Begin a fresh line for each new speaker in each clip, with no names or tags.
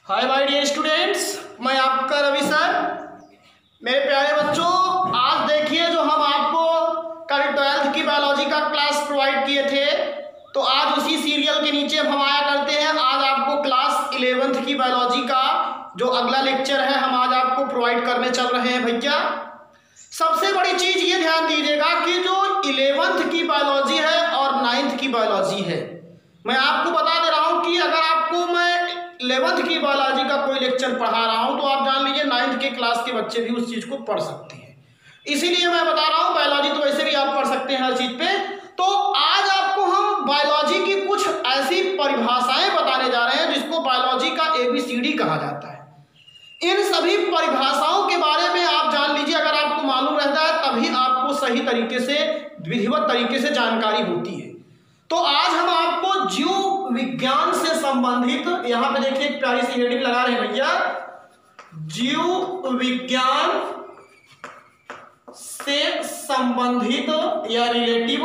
Hi my dear students, मैं आपका Ravi sir. मेरे प्यारे बच्चों, आज देखिए जो हम आपको कल 12th की बायोलॉजी का क्लास प्रोवाइड किए थे, तो आज उसी सीरियल के नीचे हम आया करते हैं। आज आपको क्लास 11th की बायोलॉजी का जो अगला लेक्चर है हम आज आपको प्रोवाइड करने चल रहे हैं। भैया सबसे बड़ी चीज ये ध्यान दीजिएगा कि जो 11th की बायोलॉजी है और 9th की बायोलॉजी है, मैं आपको बता दे रहा हूं कि अगर आपको मैं 11th की बायोलॉजी का कोई लेक्चर पढ़ा रहा हूं तो आप जान लीजिए 9th के क्लास के बच्चे भी उस चीज को पढ़ सकते हैं। इसीलिए मैं बता रहा हूं, बायोलॉजी तो वैसे भी आप पढ़ सकते हैं हर चीज पे। तो आज आपको हम बायोलॉजी की कुछ ऐसी परिभाषाएं बताने जा रहे हैं जिसको बायोलॉजी का ABCD कहा जाता है। इन सभी परिभाषाओं के बारे में आप जान लीजिए, अगर आपको मालूम रहता है तभी आपको सही तरीके से, विधिवत तरीके से जानकारी होती है। तो आज हम आपको जीव विज्ञान से संबंधित, यहां पे देखिए एक प्यारी सी हेडिंग लगा रहे हैं भैया, जीव विज्ञान से संबंधित या रिलेटिव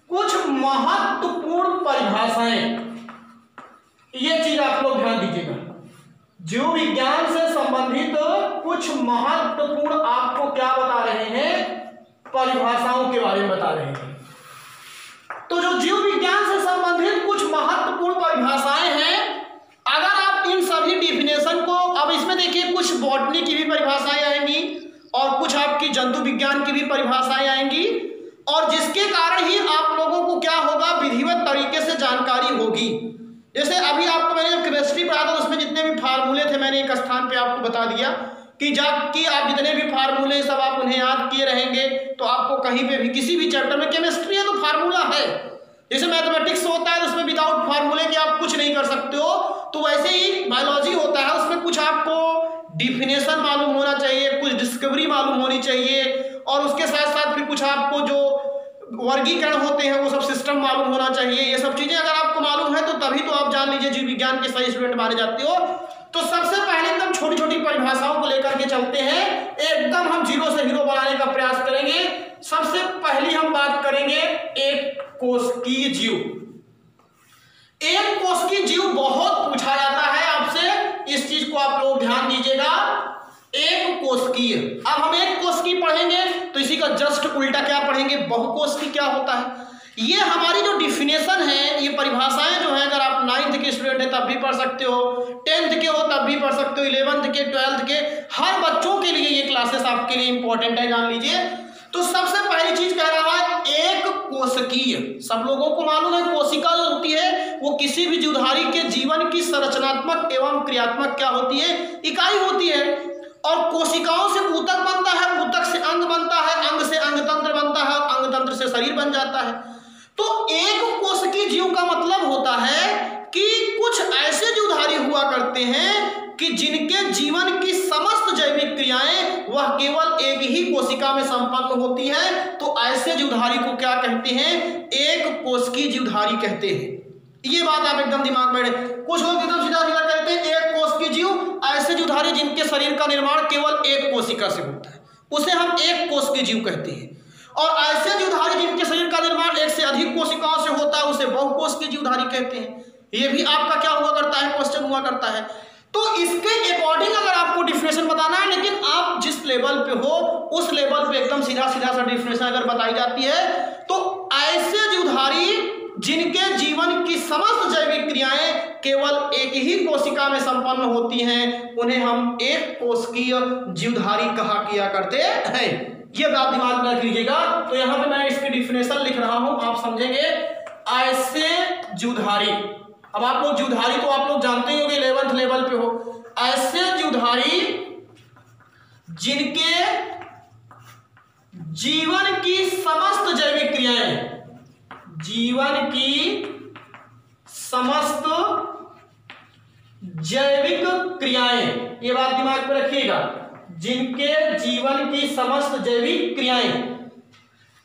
कुछ महत्वपूर्ण परिभाषाएं, ये चीज आप लोग ध्यान दीजिएगा। जीव विज्ञान से संबंधित कुछ महत्वपूर्ण आपको क्या बता रहे हैं, परिभाषाओं के बारे में बता रहे हैं। तो जो जीव विज्ञान से संबंधित कुछ महत्वपूर्ण परिभाषाएं हैं, अगर आप इन सभी डिफिनेशन को, अब इसमें देखिए कुछ बॉटनी की भी परिभाषाएं आएंगी और कुछ आपकी जंतु विज्ञान की भी परिभाषाएं आएंगी, और जिसके कारण ही आप लोगों को क्या होगा, विधिवत तरीके से जानकारी होगी। जैसे अभी आपको मैंने जब केमिस्ट्री पढ़ा था उसमें जितने भी फार्मूले थे मैंने एक स्थान पे आपको बता दिया कि आप जितने भी फार्मूले सब आप उन्हें याद किए रहेंगे तो आपको कहीं पे भी किसी भी चैप्टर में, केमिस्ट्री है तो फार्मूला है, जैसे मैथमेटिक्स होता है तो उसमें विदाउट फार्मूले के आप कुछ नहीं कर सकते हो, तो वैसे ही बायोलॉजी होता है, उसमें कुछ आपको डिफिनेशन मालूम होना चाहिए, कुछ डिस्कवरी मालूम होनी चाहिए, और उसके साथ साथ फिर कुछ आपको जो वर्गीकरण होते हैं वो सब सिस्टम मालूम होना चाहिए। ये सब चीजें अगर आपको मालूम है तो तभी तो आप जान लीजिए जीव विज्ञान के सही स्टूडेंट माने जाते हो। तो सबसे पहले एकदम छोटी छोटी परिभाषाओं को लेकर के चलते हैं, एकदम हम जीरो से हीरो बनाने का प्रयास करेंगे। सबसे पहली हम बात करेंगे एक कोशिकीय जीव। एक कोशिकीय जीव बहुत पूछा जाता है आपसे, इस चीज को आप लोग ध्यान दीजिएगा। एक कोशिकीय, अब हम एक कोशिकीय पढ़ेंगे तो इसी का जस्ट उल्टा क्या पढ़ेंगे, बहुकोशिकीय क्या होता है। ये हमारी जो डिफिनेशन है, ये परिभाषाएं जो है, अगर आप 9th के स्टूडेंट है तब भी पढ़ सकते हो, 10th के हो तब भी पढ़ सकते हो, 11th के, 12th के, हर बच्चों के लिए ये क्लासेस आपके लिए इंपॉर्टेंट है, जान लीजिए। तो सबसे पहली चीज कह रहा है एक कोशिकीय। सब लोगों को मालूम है कोशिका जो होती है वो किसी भी जीवधारी के जीवन की संरचनात्मक एवं क्रियात्मक क्या होती है, इकाई होती है। और कोशिकाओं से ऊतक बनता है, ऊतक से अंग बनता है, अंग से अंगतंत्र बनता है, और अंगतंत्र से शरीर बन जाता है। तो एक कोशिकीय जीव का मतलब होता है कि कुछ ऐसे जीवधारी हुआ करते हैं कि जिनके जीवन की समस्त जैविक क्रियाएं वह केवल एक ही कोशिका में संपन्न होती है। तो ऐसे जीवधारी को क्या कहते हैं, एक कोशिकीय जीवधारी कहते हैं। ये बात आप एकदम दिमाग में रखें। कुछ लोग एकदम सीधा सीधा कहते हैं एक कोशिकीय जीव, ऐसे जीवधारी जिनके शरीर का निर्माण केवल एक कोशिका से होता है, उसे हम एक कोशिकीय जीव कहते हैं। और ऐसे जीवधारी जिनके शरीर का निर्माण एक से अधिक कोशिकाओं से होता है उसे बहुकोशिकीय जीवधारी कहते हैं। ये भी आपका क्या हुआ करता है, क्वेश्चन हुआ करता है। तो इसके अकॉर्डिंग अगर आपको डिफिनेशन बताना है, लेकिन आप जिस लेवल पे हो उस लेवल पे एकदम सीधा सीधा सा डिफिनेशन अगर बताई जाती है तो ऐसे जीवधारी जिनके जीवन की समस्त जैविक क्रियाएं केवल एक ही कोशिका में संपन्न होती हैं उन्हें हम एक कोशिकीय जीवधारी कहा किया करते हैं। ये बात दिमाग में रख लीजिएगा। तो यहां पे मैं इसकी डिफिनेशन लिख रहा हूं, आप समझेंगे। ऐसे जीवधारी, अब आप लोग जीवधारी तो आप लोग जानते ही होंगे, 11th लेवल पे हो। ऐसे जीवधारी जिनके जीवन की समस्त जैविक क्रियाएं, जीवन की समस्त जैविक क्रियाएं, ये बात दिमाग में रखिएगा, जिनके जीवन की समस्त जैविक क्रियाएं,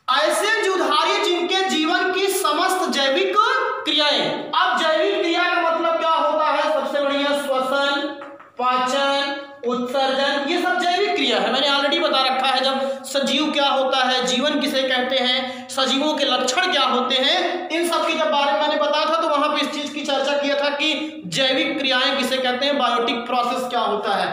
ऐसे जीवधारी जिनके जीवन की समस्त जैविक क्रियाएं। अब जैविक क्रिया का मतलब क्या होता है, सबसे बढ़िया श्वसन, पाचन, उत्सर्जन, ये सब जैविक क्रिया है। मैंने ऑलरेडी बता रखा है जब सजीव क्या होता है, जीवन किसे कहते हैं, सजीवों के लक्षण क्या होते हैं, इन सब के जब बारे में मैंने बताया था तो वहां पे इस चीज की चर्चा किया था की जैविक क्रियाएं किसे कहते हैं, बायोटिक प्रोसेस क्या होता है।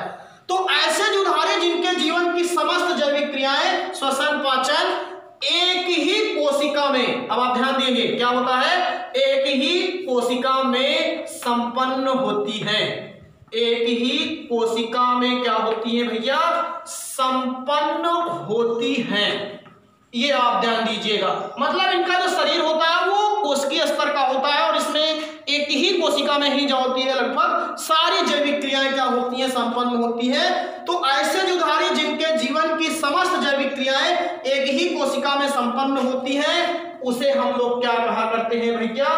तो ऐसे जीवधारी जिनके जीवन की समस्त जैविक क्रियाएं श्वसन पाचन एक ही कोशिका में, अब आप ध्यान देंगे क्या होता है, एक ही कोशिका में संपन्न होती है। एक ही कोशिका में क्या होती है भैया, संपन्न होती है। ये आप ध्यान दीजिएगा, मतलब इनका जो शरीर होता है वो कोशिकीय स्तर का होता है और इसमें एक ही कोशिका में ही जो होती है लगभग सारी जैविक क्रियाएं क्या होती हैं, संपन्न होती हैं। तो ऐसे जीवधारी जिनके जीवन की समस्त जैविक क्रियाएं एक ही कोशिका में संपन्न होती हैं, उसे हम लोग क्या कहा करते हैं भैया,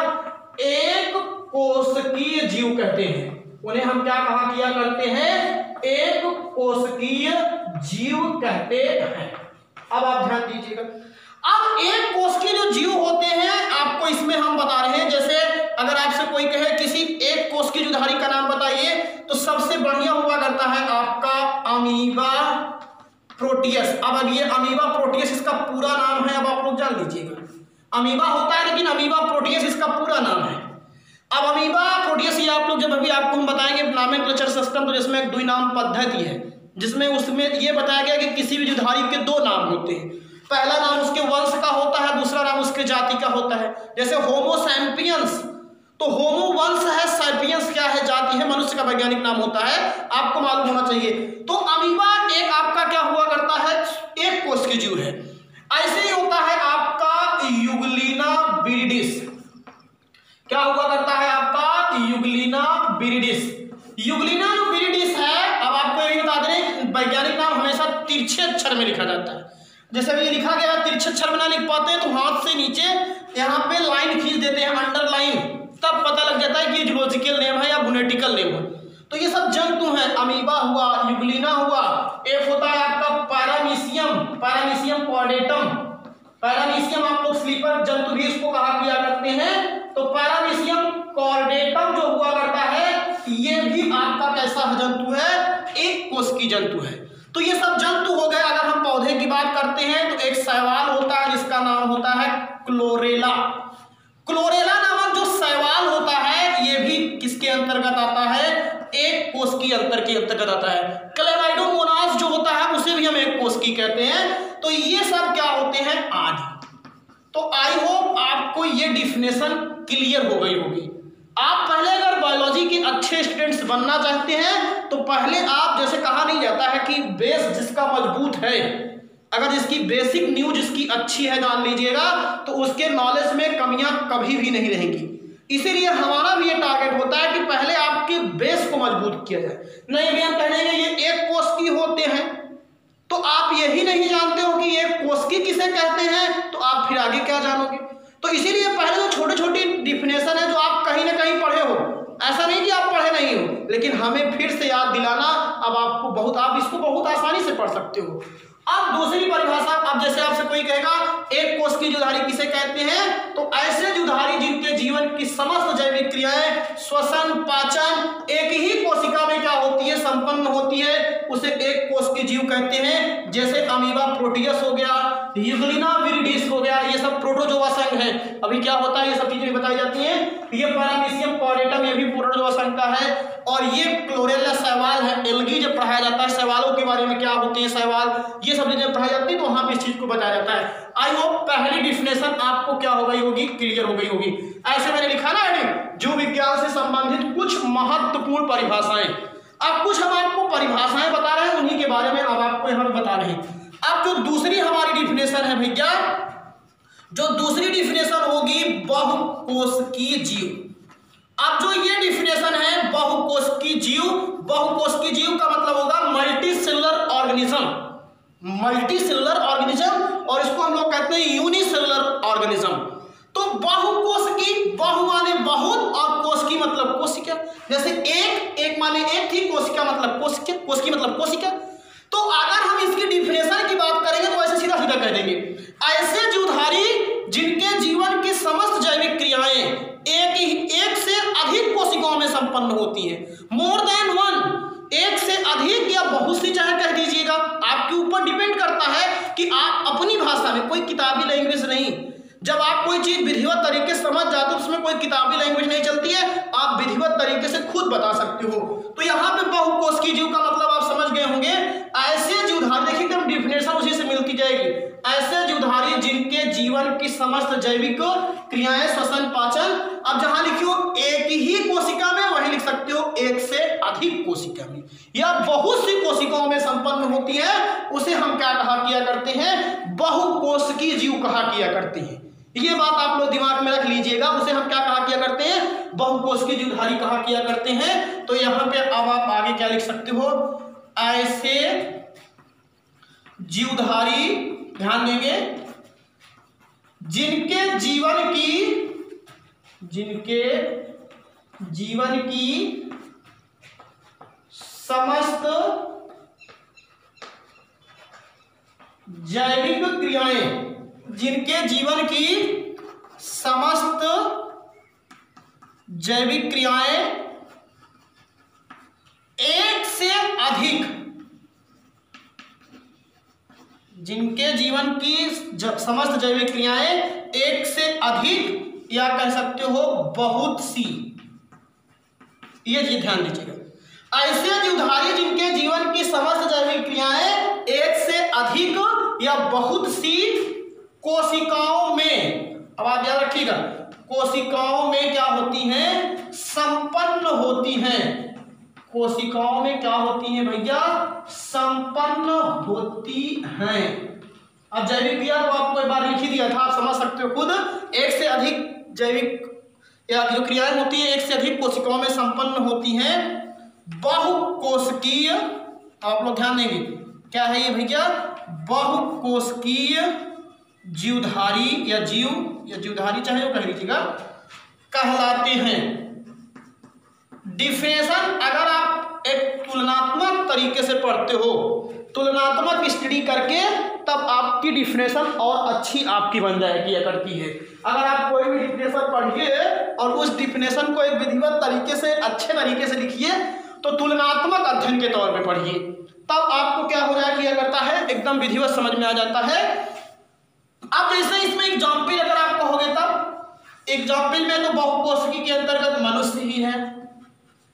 एक कोशिकीय जीव कहते हैं। उन्हें हम क्या कहा किया करते हैं, एक कोशिकीय जीव कहते हैं। अब आप ध्यान दीजिएगा, अब एक कोश के जो जीव होते हैं आपको इसमें हम बता रहे हैं, जैसे अगर आपसे कोई कहे किसी एक कोश की जीवधारी का नाम बताइए, तो सबसे बढ़िया हुआ करता है आपका अमीबा प्रोटियस। अब ये अमीबा प्रोटियस इसका पूरा नाम है, अब आप लोग जान लीजिएगा। अमीबा होता है लेकिन अमीबा प्रोटियस इसका पूरा नाम है। अब अमीबा प्रोटियस ये आप लोग जब अभी आपको हम बताएंगे नॉमेनक्लेचर सिस्टम, तो जिसमें एक द्विनाम पद्धति है, जिसमें उसमें ये बताया गया कि किसी भी जीवधारी के दो नाम होते हैं। पहला नाम उसके वंश का होता है, दूसरा नाम उसके जाति का होता है। जैसे होमो सैपियंस, तो होमो वंश है, सैपियंस क्या है, जाति है, मनुष्य का वैज्ञानिक नाम होता है, आपको मालूम होना चाहिए। तो अमीबा एक आपका क्या हुआ करता है, एक कोश की जीव है। ऐसे ही होता है आपका यूग्लिना विरिडिस, क्या हुआ करता है आपका यूग्लिना विरिडिस। यूग्लिना जो विरिडिस है, अब आपको ये बता दें वैज्ञानिक नाम हमेशा तिरछे अक्षर में लिखा जाता है। जैसे अभी लिखा गया है, तिरछे अक्षर में ना लिख पाते हैं तो हाथ से नीचे यहाँ पे लाइन खींच देते हैं, अंडरलाइन, तब पता लग जाता है कि जूलॉजिकल नेम है या फोनेटिकल नेम है। तो ये सब जंतु हैं, अमीबा हुआ, यूग्लिना हुआ, एक होता है आपका पैरामीशियम, पैरामीशियम कॉर्डेटम। पैरामीशियम आप लोग स्लीपर जंतु भी इसको कहा किया करते हैं। तो पैरामीशियम कॉर्डेटम जो हुआ करता है, ये भी आपका कैसा जंतु है, एक कोशिकीय जंतु है। तो ये सब जंतु हो गए। अगर हम पौधे की बात करते हैं तो एक शैवाल होता है जिसका नाम होता है क्लोरेला। क्लोरेला नामक जो शैवाल होता है ये भी किसके अंतर्गत आता है, एक कोशिकीय अंतर के अंतर्गत आता है। क्लेमाइडोमोनास जो होता है उसे भी हम एक कोशिकीय कहते हैं। तो ये सब क्या होते हैं आदि। तो आई होप आपको ये डिफिनेशन क्लियर हो गई होगी। आप पहले अगर बायोलॉजी के अच्छे स्टूडेंट्स बनना चाहते हैं तो पहले आप, जैसे कहा नहीं जाता है कि बेस जिसका मजबूत है, अगर जिसकी बेसिक न्यू जिसकी अच्छी है जान लीजिएगा, तो उसके नॉलेज में कमियां कभी भी नहीं रहेंगी। इसीलिए हमारा भी ये टारगेट होता है कि पहले आपके बेस को मजबूत किया जाए। नहीं भी हम कहेंगे ये एक कोशिकीय होते हैं, तो आप यही नहीं जानते हो कि ये कोशिकीय किसे कहते हैं, तो आप फिर आगे क्या जानोगे। तो इसीलिए पहले जो छोटे छोटी डिफिनेशन है जो आप कहीं ना कहीं पढ़े हो, ऐसा नहीं कि आप पढ़े नहीं हो, लेकिन हमें फिर से याद दिलाना। अब आपको बहुत, आप इसको बहुत आसानी से पढ़ सकते हो। अब दूसरी परिभाषा, अब जैसे आपसे कोई कहेगा एक कोश की जीवधारी किसे कहते हैं, तो ऐसे जीवधारी जिनके जीवन की समस्त जैविक क्रियाएं श्वसन पाचन एक ही कोशिका में क्या होती है, संपन्न होती है, उसे एक कोश के जीव कहते हैं। जैसे अमीबा प्रोटियस हो गया, यूग्लिना विरिडिस हो गया, ये सब प्रोटोजोआ संघ है। अभी क्या होता है ये सब चीजें बताई जाती हैं। ये पैरामीशियम कॉर्डेटम ये भी प्रोटोजोआ संघ का है। और ये क्लोरेला शैवाल है, एल्गी जब पढ़ाया जाता है शैवालों के बारे में क्या होते हैं शैवाल, ये सब चीजें पढ़ाई जाती है, तो वहां पे इस चीज को बताया जाता है। आई होप पहली डिफिनेशन आपको क्या हो गई होगी, क्लियर हो गई होगी। ऐसे मैंने लिखा ना जीव विज्ञान से संबंधित कुछ महत्वपूर्ण परिभाषाएं। अब कुछ हम आपको परिभाषाएं बता रहे हैं, उन्हीं के बारे में अब आपको यहाँ बता रहे हैं। अब जो दूसरी हमारी डिफिनेशन है भैया, जो दूसरी डिफिनेशन होगी बहुकोशिकीय जीव। अब जो ये डिफिनेशन है बहुकोशिकीय जीव, बहुकोशिकीय जीव का मतलब होगा multi cellular organism, multi cellular organism, और इसको हम लोग कहते हैं यूनिसेलुलर ऑर्गेनिज्म। तो बहुकोशिकीय, बहु माने बहुत और कोशिकीय मतलब कोशिका। जैसे एक माने एक थी, कोशिका मतलब कोशिका, कोशिकीय मतलब कोशिका। तो अगर हम इसकी डिफिनेशन की बात करेंगे तो ऐसे सीधा सीधा कह देंगे, ऐसे जीवधारी जिनके जीवन की समस्त जैविक क्रियाएं एक से अधिक कोशिकाओं में संपन्न होती है, मोर देन वन, एक से अधिक या बहुत सी चाहे कह दीजिएगा, आपके ऊपर डिपेंड करता है कि आप अपनी भाषा में, कोई किताबी लैंग्वेज नहीं। जब आप कोई चीज विधिवत तरीके से समझ जाते हो उसमें कोई किताबी लैंग्वेज नहीं चलती है, आप विधिवत तरीके से खुद बता सकते हो। तो यहाँ पे बहुकोशिकीय जीव का मतलब आप समझ गए होंगे, ऐसे जीवधारी, देखिए एकदम डिफिनेशन उसी से मिलती जाएगी, ऐसे जीवधारी जिनके जीवन की समस्त जैविक क्रियाएं श्वसन पाचन, अब जहां लिखियो एक ही कोशिका में, वहीं लिख सकते हो एक से अधिक कोशिका में या बहुत सी कोशिकाओं में संपन्न होती है, उसे हम क्या कहा किया करते हैं, बहुकोशिकीय जीव कहा किया करते हैं। ये बात आप लोग दिमाग में रख लीजिएगा, उसे हम क्या कहा किया करते हैं, बहुकोशिकीय जीवधारी कहा किया करते हैं। तो यहाँ पे अब आप आगे क्या लिख सकते हो, ऐसे जीवधारी, ध्यान देंगे, जिनके जीवन की समस्त जैविक क्रियाएं, जिनके जीवन की समस्त जैविक क्रियाएं एक से अधिक, जिनके जीवन की समस्त जैविक क्रियाएं एक से अधिक या कह सकते हो बहुत सी, ये ध्यान दीजिएगा, ऐसे जीवधारी जिनके जीवन की समस्त जैविक क्रियाएं एक से अधिक या बहुत सी कोशिकाओं में, अब आप याद रखिएगा, कोशिकाओं में क्या होती हैं, संपन्न होती हैं, कोशिकाओं में क्या होती हैं भैया, संपन्न होती हैं। अब जैविक क्रिया तो आपको एक बार लिख ही दिया था, आप समझ सकते हो खुद, एक से अधिक जैविक या जो क्रियाएं होती है एक से अधिक कोशिकाओं में संपन्न होती हैं। बहुकोशिकीय, आप लोग ध्यान देंगे क्या है ये भैया, बहुकोशिकीय जीवधारी या जीवधारी चाहे वो कह लीजिएगा, कहलाते हैं। डिफिनेशन अगर आप एक तुलनात्मक तरीके से पढ़ते हो, तुलनात्मक स्टडी करके, तब आपकी डिफिनेशन और अच्छी आपकी बन जाएगी या करती है। अगर आप कोई भी डिफिनेशन पढ़िए और उस डिफिनेशन को एक विधिवत तरीके से अच्छे तरीके से लिखिए, तो तुलनात्मक अध्ययन के तौर पे पढ़िए, तब आपको क्या हो जाए किया करता है, एकदम विधिवत समझ में आ जाता है। अब जैसे इसमें एग्जाम्पल अगर आप कहोगे, तब एग्जाम्पल में तो बहुकोशिकीय के अंतर्गत मनुष्य ही है,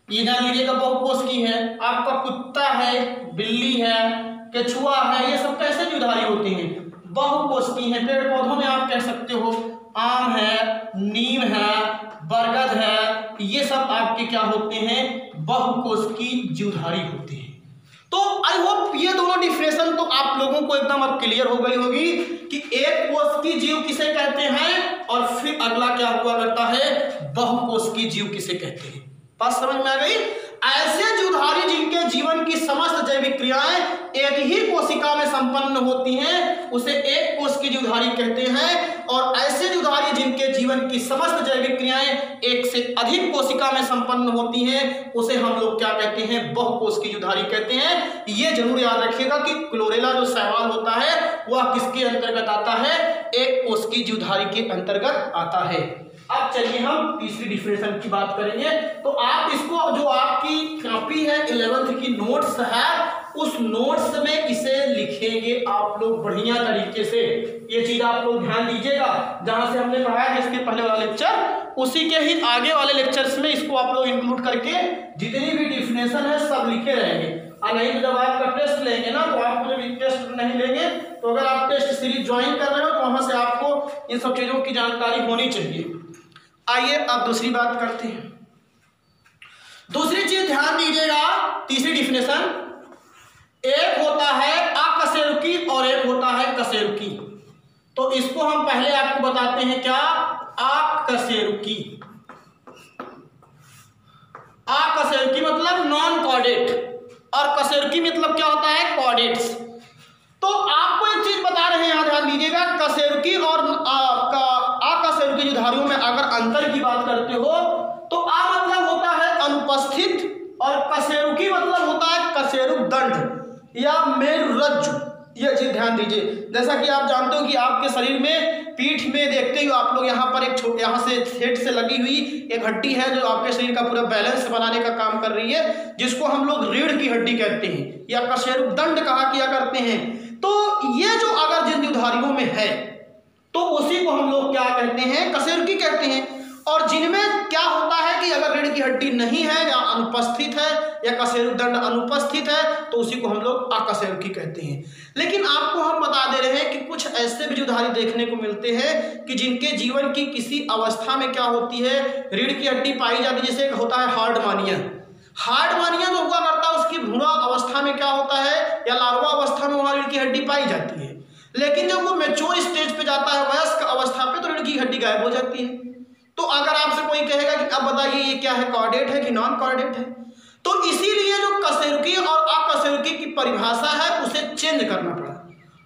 ये जान लीजिएगा बहुकोशिकीय है, आपका कुत्ता है, बिल्ली है, केचुआ है, ये सब कैसे जीवधारी होते हैं, बहुकोशिकीय है। पेड़ पौधों में आप कह सकते हो आम है, नीम है, बरगद है, ये सब आपके क्या होते हैं, बहुकोशिकीय जीवधारी होते हैं। तो आई होप ये दोनों डिफिनेशन तो आप लोगों को एकदम अब क्लियर हो गई होगी कि एक कोशिकीय जीव किसे कहते हैं, और फिर अगला क्या हुआ करता है, बहुकोशिकीय जीव किसे कहते हैं। बात समझ में आ गई। ऐसे जीवधारी जिनके जीवन की समस्त जैविक क्रियाएं एक ही कोशिका में संपन्न होती हैं, उसे एक कोशिकीय जीवधारी कहते हैं। और ऐसे जीवधारी जिनके जीवन की समस्त जैविक क्रियाएं एक से अधिक कोशिका में संपन्न होती हैं, उसे हम लोग क्या कहते हैं, बहुकोशिकीय जीवधारी कहते हैं। ये जरूर याद रखिएगा कि क्लोरेला जो शैवाल होता है वह किसके अंतर्गत आता है, एक कोशिकीय जीवधारी के अंतर्गत आता है। अब चलिए हम तीसरी डिफिनेशन की बात करेंगे। तो आप इसको, जो आपकी कॉपी है 11th की नोट्स है, उस नोट्स में इसे लिखेंगे आप लोग बढ़िया तरीके से। ये चीज आप लोग ध्यान दीजिएगा, जहां से हमने पढ़ाया इसके पहले वाला लेक्चर, उसी के ही आगे वाले लेक्चर्स में इसको आप लोग इंक्लूड करके जितनी भी डिफिनेशन है सब लिखे रहेंगे। और नहीं तो जब आपका टेस्ट लेंगे ना, तो आप जब टेस्ट नहीं लेंगे, तो अगर आप टेस्ट सीरीज ज्वाइन कर रहे हो तो वहां से आपको इन सब चीजों की जानकारी होनी चाहिए। आइए अब दूसरी बात करते हैं। दूसरी चीज ध्यान दीजिएगा, तीसरी डिफिनेशन, एक होता है अकशेरुकी और एक होता है कशेरुकी। तो इसको हम पहले आपको बताते हैं क्या, अकशेरुकी। अकशेरुकी मतलब नॉन कॉर्डेट, और कशेरुकी मतलब क्या होता है, कॉर्डेट्स। तो आपको एक चीज बता रहे हैं, ध्यान दीजिएगा, कशेरुकी और अकशेरुकी जीवधारियों में अगर अंतर की बात करते हो, तो आ मतलब होता है अनुपस्थित, और कशेरुकी मतलब होता है कशेरुक दंड या मेरुरज्जु। ये चीज ध्यान दीजिए। जैसा कि आप जानते हो कि आपके शरीर में पीठ में देखते हो आप लोग, यहाँ पर एक यहाँ से हेड से लगी हुई एक हड्डी है जो आपके शरीर का पूरा बैलेंस बनाने का काम कर रही है, जिसको हम लोग रीढ़ की हड्डी कहते हैं या कशेरुक दंड कहा किया करते हैं। तो ये जो अगर जिन जीवधारियों में है, तो उसी को हम लोग क्या कहते हैं, कशेरुकी कहते हैं। और जिनमें क्या होता है कि अगर रीढ़ की या कशेरुक दंड अनुपस्थित है तो उसी को हम लोग अकशेरुकी कहते हैं। लेकिन आपको हम बता दे रहे हैं कि कुछ ऐसे भी जुधारी देखने को मिलते हैं कि जिनके जीवन की किसी अवस्था में क्या होती है, रीढ़ की हड्डी पाई जाती है। जैसे होता है हार्डमानिया, हार्डमानिया जो हुआ करता है उसकी भ्रूण अवस्था में क्या होता है या लार्वा अवस्था में वहां रीढ़ की हड्डी पाई जाती है, लेकिन जब वो मैच्योर स्टेज पे जाता है वयस्क अवस्था पे तो रीढ़ की हड्डी गायब हो जाती है। तो अगर आपसे कोई कहेगा कि अब बताइए ये क्या है, कॉर्डेट है कि नॉन कॉर्डेट है, तो इसीलिए जो कशेरुकी और अकशेरुकी की परिभाषा है उसे चेंज करना पड़ा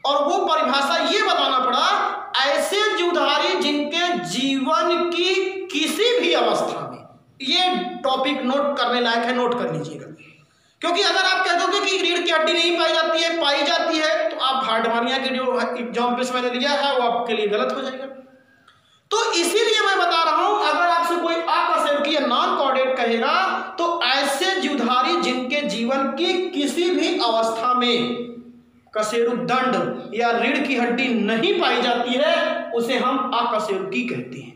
और वो परिभाषा ये बताना पड़ा ऐसे जीवधारी जिनके जीवन की किसी भी अवस्था में, ये टॉपिक नोट करने लायक है, नोट कर लीजिएगा, क्योंकि अगर आप कह दोगे कि रीढ़ की हड्डी नहीं पाई जाती है, पाई जाती है, तो आप हार्डमानिया के जो एग्जाम पे मैंने लिया है वो आपके लिए गलत हो जाएगा। तो इसीलिए मैं बता रहा हूं अगर आपसे कोई अकशेरुकी या नॉन कॉर्डेट कहेगा तो ऐसे जीवधारी जिनके जीवन की किसी भी अवस्था में कशेरुक दंड या रीढ़ की हड्डी नहीं पाई जाती है उसे हम अकशेरुकी कहते हैं।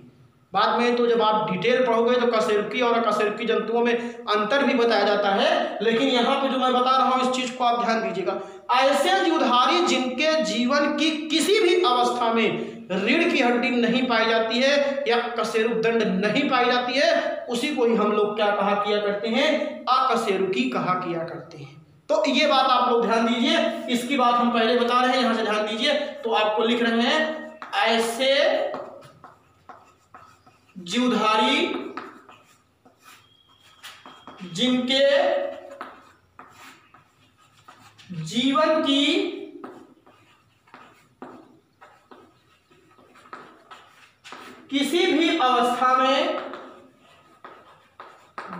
बाद में तो जब आप डिटेल पढ़ोगे तो कशेरुकी और अकशेरुकी जंतुओं में अंतर भी बताया जाता है, लेकिन यहाँ पे जो मैं बता रहा हूँ इस चीज को आप ध्यान दीजिएगा। ऐसे जीवधारी जिनके जीवन की किसी भी अवस्था में रीढ़ की हड्डी नहीं पाई जाती है या कशेरुक दंड नहीं पाई जाती है उसी को ही हम लोग क्या कहा किया करते हैं, अकशेरुकी कहा किया करते हैं। तो ये बात आप लोग ध्यान दीजिए, इसकी बात हम पहले बता रहे हैं, यहां से ध्यान दीजिए। तो आपको लिख रहे हैं ऐसे जीवधारी जिनके जीवन की किसी भी अवस्था में,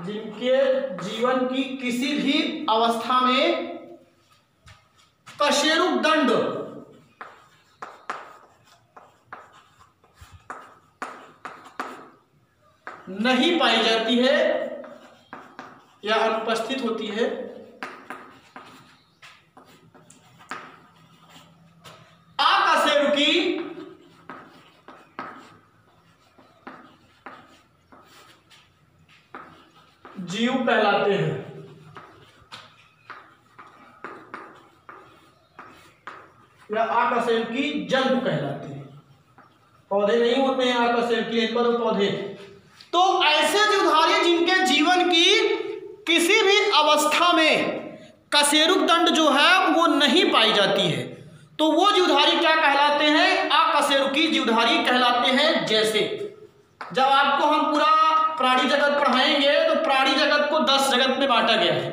जिनके जीवन की किसी भी अवस्था में कशेरुक दंड नहीं पाई जाती है या अनुपस्थित होती है, अकशेरुकी जीव कहलाते हैं। या अकशेरुकी जंतु कहलाते हैं। पौधे नहीं होते हैं अकशेरुकी, एक पर पौधे। तो ऐसे जीवधारी जिनके जीवन की किसी भी अवस्था में कशेरुक दंड जो है वो नहीं पाई जाती है तो वो जीवधारी क्या कहलाते हैं, अकशेरुकी जीवधारी कहलाते हैं। जैसे जब आपको हम पूरा प्राणी जगत पढ़ाएंगे तो प्राणी जगत को 10 जगत में बांटा गया है।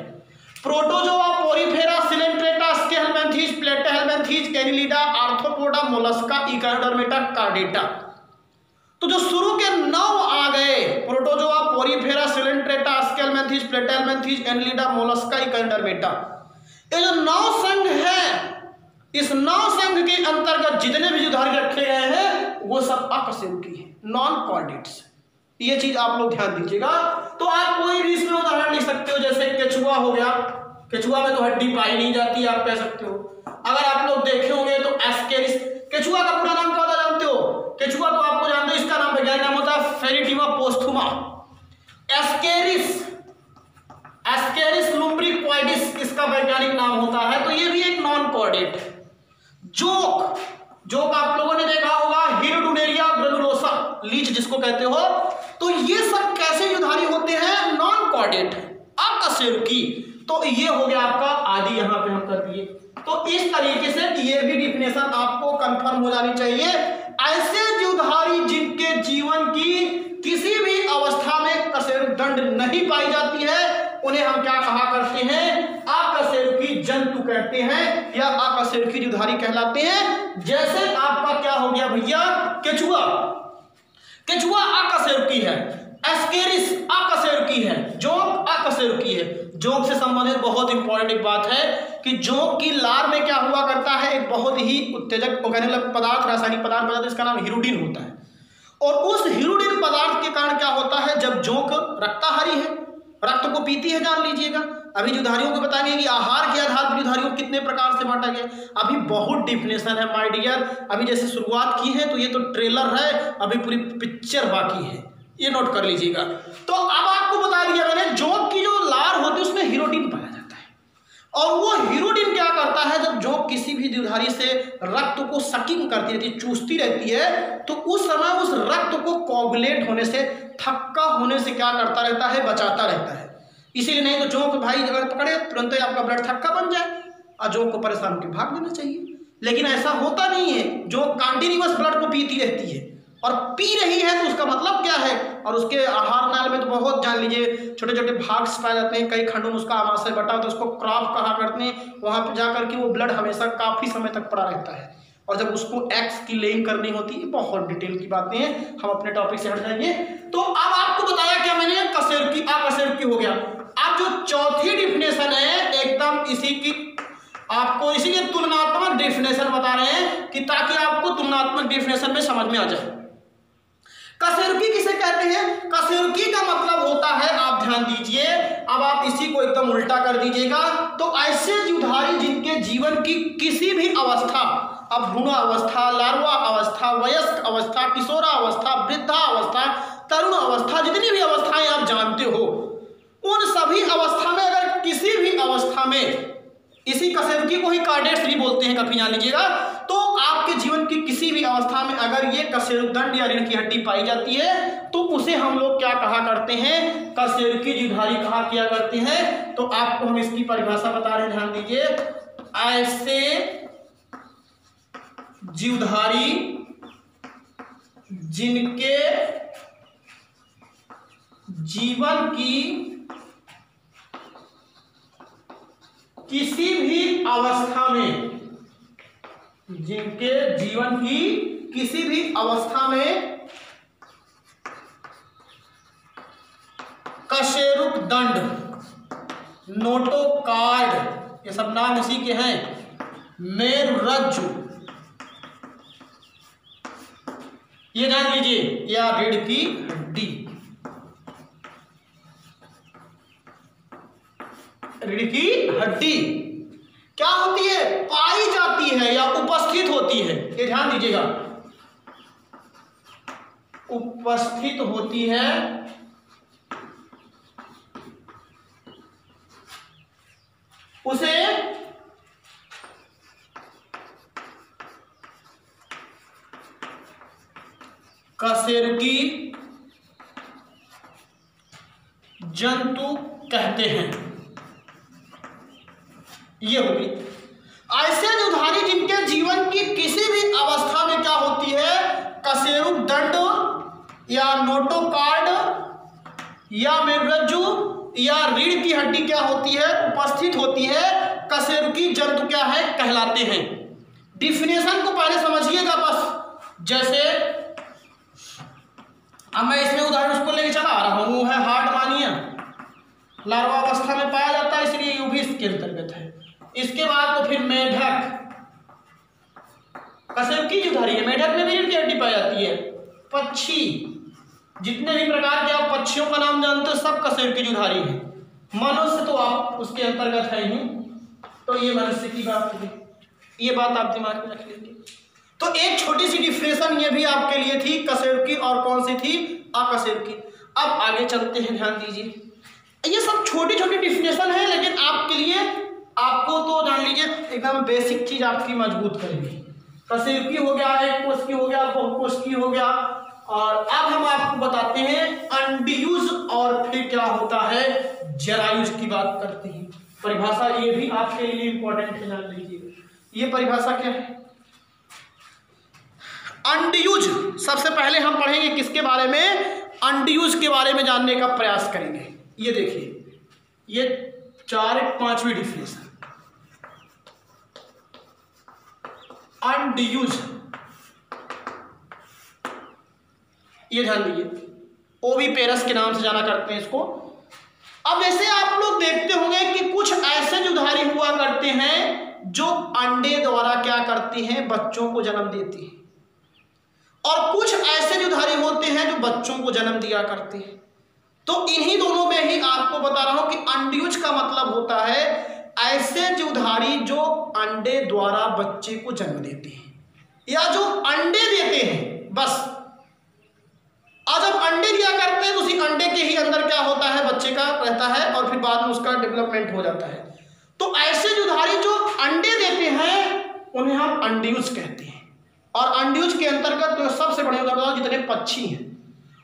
Protozoa, Porifera, Coelenterata, Aschelminthes, Platyhelminthes, Annelida, Arthropoda, Mollusca, Echinodermata, Chordata. तो जो शुरू के 9 आ गए, Protozoa, Porifera, Coelenterata, Aschelminthes, Platyhelminthes, Annelida, Mollusca, Echinodermata, ये जो 9 संघ है, इस 9 संघ के अंतर्गत जितने भी जीवधारी रखे गए हैं वो सब अकशेरुकी है, नॉन कॉर्डेट्स। ये चीज आप लोग ध्यान दीजिएगा। तो आप कोई भी इसमें उदाहरण लिख सकते हो, जैसे केचुआ हो गया, केचुआ में तो हड्डी पाई नहीं जाती आप कह सकते हो। अगर आप लोग देखे होंगे तो एस्केरिस, केचुआ का पूरा नाम क्या होता है जानते हो? केचुआ तो आपको जानते हो, इसका नाम वैज्ञानिक नाम होता है फेरिटिमा पोस्थुमा। एस्केरिस, एस्केरिस लुम्ब्रिक्वाइडिस इसका वैज्ञानिक नाम होता है। तो ये भी एक नॉन कॉर्डेट है। जोक, जोक आप लोगों ने देखा होगा, हिरुडुनेरिया ग्रेनुलोसा, लीच जिसको कहते हो। तो ये सब कैसे जीवधारी होते हैं, नॉन कॉर्डेट, अकशेरुकी। तो ये हो गया आपका आदि, यहां पे हम कर दिए। तो इस तरीके से ये भी डिफिनेशन आपको कंफर्म हो जानी चाहिए। ऐसे जीवधारी जिनके जीवन की किसी भी अवस्था में कशेरुक दंड नहीं पाई जाती है उन्हें हम क्या कहा करते हैं, अकशेरुकी जंतु कहते हैं या अकशेरुकी जीवधारी कहलाते हैं। जैसे आपका क्या हो गया भैया, केचुआ, केचुआ अकशेरुकी है, एस्केरिस अकशेरुकी है, जोंक अकशेरुकी है। जोंक से संबंधित बहुत इंपॉर्टेंट एक बात है कि जोंक की लार में क्या हुआ करता है, एक बहुत ही उत्तेजक ऑर्गेनिक पदार्थ, रासायनिक पदार्थ बना, इसका नाम हिरुडिन होता है। और उस हिरुडिन पदार्थ के कारण क्या होता है, जब जोंक रक्ताहारी है, रक्त को पीती है, जान लीजिएगा। अभी जीवधारियों को बताएंगे कि आहार के आधार पर जीवधारियों को कितने प्रकार से बांटा गया, अभी बहुत डिफिनेशन है माय डियर। अभी जैसे शुरुआत की है तो ये तो ट्रेलर है, अभी पूरी पिक्चर बाकी है, ये नोट कर लीजिएगा। तो अब आपको बता दिया मैंने, जोंक की जो लार होती है उसमें हिरुडिन और वो हीरोडिन क्या करता है, जब जो किसी भी जीवधारी से रक्त को सकिंग करती रहती है, चूसती रहती है, तो उस समय उस रक्त को कोगुलेट होने से, थक्का होने से क्या करता रहता है, बचाता रहता है। इसीलिए नहीं तो जोंक भाई अगर पकड़े तुरंत ही आपका ब्लड थक्का बन जाए और जोंक को परेशान होकर भाग देना चाहिए, लेकिन ऐसा होता नहीं है। जो कंटिन्यूअस ब्लड को पीती रहती है और पी रही है तो उसका मतलब क्या है, और उसके आहार नाल में तो बहुत जान लीजिए छोटे छोटे भाग पाए जाते हैं, कई खंडों में उसका आमाशय बटा होता है, उसको क्रॉप कहा करते हैं। वहां पर जाकर के वो ब्लड हमेशा काफी समय तक पड़ा रहता है, और जब उसको एक्स की लेइंग करनी होती है, बहुत डिटेल की बातें हैं, हम अपने टॉपिक से हट जाएंगे। तो अब आपको बताया क्या मैंने, कशेरुकी, कशेरुकी हो गया। अब जो चौथी डिफिनेशन है एकदम इसी की, आपको इसीलिए तुलनात्मक डिफिनेशन बता रहे हैं कि ताकि आपको तुलनात्मक डिफिनेशन में समझ में आ जाए। कशेरुकी किसे कहते हैं? कशेरुकी का मतलब होता है, आप ध्यान दीजिए, अब आप इसी को एकदम उल्टा कर दीजिएगा, तो ऐसे जीवधारी जिनके जीवन की किसी भी अवस्था, अब भ्रूण अवस्था, लार्वा अवस्था, वयस्क अवस्था, किशोरा अवस्था, वृद्धा अवस्था, तरुण अवस्था, जितनी भी अवस्थाएं आप जानते हो, उन सभी अवस्था में अगर किसी भी अवस्था में, इसी कशेरुकी को ही कार्डेट्स भी बोलते हैं, कभी जान लीजिएगा, तो आपके जीवन की किसी भी अवस्था में अगर ये कशेरुकदंड या रीढ़ की हड्डी पाई जाती है तो उसे हम लोग क्या कहा करते हैं, कशेरुकी जीवधारी कहा किया करते हैं। तो आपको हम इसकी परिभाषा बता रहे हैं, ध्यान दीजिए। ऐसे जीवधारी जिनके जीवन की किसी भी अवस्था में, जिनके जीवन की किसी भी अवस्था में कशेरुकदंड, नोटोकार्ड, ये सब नाम इसी के हैं, मेरुरज्जु, ये जान लीजिए, या रीढ़ की हड्डी, रीढ़ की हड्डी क्या होती है, पाई जाती है या उपस्थित होती है, ये ध्यान दीजिएगा, उपस्थित होती है, उसे कशेरुकी जंतु कहते हैं। ये होगी ऐसे जीवधारी जिनके जीवन की किसी भी अवस्था में क्या होती है, कशेरुकदंड या नोटोकार्ड या मेरुरज्जु या रीढ़ की हड्डी क्या होती है, उपस्थित होती है, कशेरुकी जंतु क्या है, कहलाते हैं। डिफिनेशन को पहले समझिएगा बस। जैसे अब मैं इसमें उदाहरण उसको लेके चला आ रहा हूं, वो है हार्ड मानिया, लार्वा अवस्था में पाया जाता है, इसलिए ये भी इसके अंतर्गत है। इसके बाद तो फिर मेढक, कशेरुकी जीवधारी है, मेढक में भी रीढ़ की हड्डी पाई जाती है। पक्षी, जितने भी प्रकार के आप पक्षियों का नाम जानते हो सब कशेरुकी जीवधारी है। मनुष्य तो आप उसके अंतर्गत है ही, तो ये मनुष्य की बात होगी, ये बात आप दिमाग में रख लीजिए। तो एक छोटी सी डिफिनेशन ये भी आपके लिए थी, कशेरुकी, और कौन सी थी, अकशेरुकी। अब आगे चलते हैं, ध्यान दीजिए, ये सब छोटी छोटी डिफिनेशन है, लेकिन आपके लिए, आपको तो जान लीजिए एकदम बेसिक चीज आपकी मजबूत करेगी। कशेरुकी हो गया, एक कोशिकी हो गया, बहुकोशिकी हो गया, और अब हम आपको बताते हैं अंडयुज और फिर क्या होता है, जरायुज की बात करते हैं। परिभाषा ये भी आपके लिए इंपॉर्टेंट है, जान लीजिए। ये परिभाषा क्या है, अंडयुज। सबसे पहले हम पढ़ेंगे किसके बारे में, अंडयुज के बारे में जानने का प्रयास करेंगे। ये देखिए, ये 4-5वीं डिफिनेशन, अंडयुज, ये ध्यान दीजिए, ओविपेरस के नाम से जाना करते हैं इसको। अब ऐसे आप लोग देखते होंगे कि कुछ ऐसे जीवधारी हुआ करते हैं जो अंडे द्वारा क्या करते हैं, बच्चों को जन्म देते हैं, और कुछ ऐसे जीवधारी होते हैं जो बच्चों को जन्म दिया करते हैं। तो इन्हीं दोनों में ही आपको बता रहा हूं कि अंडयुज का मतलब होता है ऐसे जीवधारी जो अंडे द्वारा बच्चे को जन्म देते हैं या जो अंडे देते हैं बस। और जब अंडे दिया करते हैं तो उसी अंडे के ही अंदर क्या होता है, बच्चे का रहता है, और फिर बाद में उसका डेवलपमेंट हो जाता है। तो ऐसे दुधारी जो अंडे देते हैं उन्हें हम अंड्यूज कहते हैं। और अंड्यूज के अंतर्गत तो सबसे बड़े उदाहरण जितने पक्षी हैं।